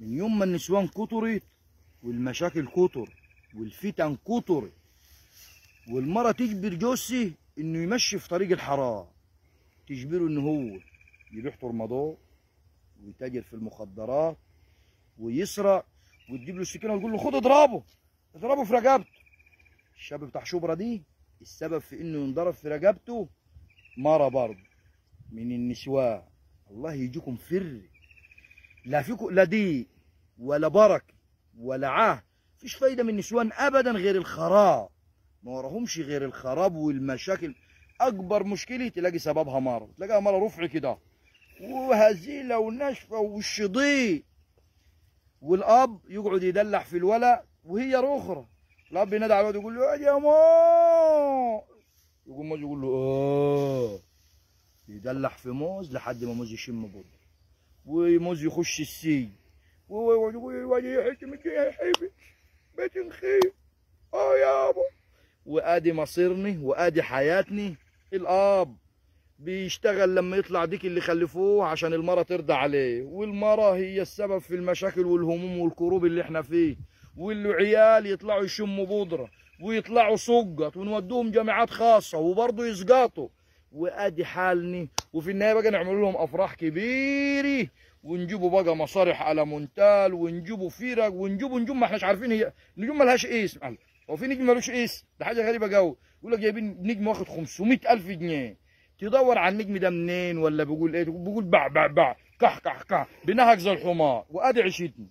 من يوم ما النسوان كترت والمشاكل كتر والفتن كتر، والمرة تجبر جوزها انه يمشي في طريق الحرام، تجبره انه هو يروح رمضان ويتاجر في المخدرات ويسرق، وتجيب له السكينه وتقول له خد اضربه في رقبته. الشاب بتاع شبرا دي السبب في انه ينضرب في رقبته مرة برضه من النسوان. الله يجيكم فر، لا فيكم لا دي ولا بركه ولا عهد، مفيش فايده من النسوان ابدا غير الخراب، ما وراهمش غير الخراب والمشاكل. اكبر مشكله تلاقي سببها مره، تلاقيها مره رفع كده وهزيله وناشفه ووش ضيق، والاب يقعد يدلع في الولد وهي رخره. الاب ينادي على الولد يقول له يا ماما، يقوم موز يقول له يدلع في موز لحد ما موز يشم بودر، وموز يخش السي ويقعد يقول الواد يحس يا حبيبي بتنخيب يابا. وادي مصيرني وادي حياتني. الاب بيشتغل لما يطلع ديك اللي خلفوه عشان المرة ترضى عليه، والمرة هي السبب في المشاكل والهموم والكروب اللي احنا فيه، واللي عيال يطلعوا يشموا بودرة ويطلعوا سقط ونودوهم جامعات خاصة وبرضه يسقطوا، وادي حالني. وفي النهاية بقى نعمل لهم افراح كبيرة ونجيبوا بقى مسارح على مونتال ونجيبوا فرق ونجيبوا نجوم ما احناش عارفين، هي نجوم مالهاش اسم. هو في نجم مالوش اسم؟ ده حاجة غريبة قوي. يقول لك جايبين نجم واخد 500,000 جنيه، تدور على النجم ده منين ولا بيقول ايه؟ بيقول بع بع بع كح كح كح بنهج زي الحمار، وادي عشتني.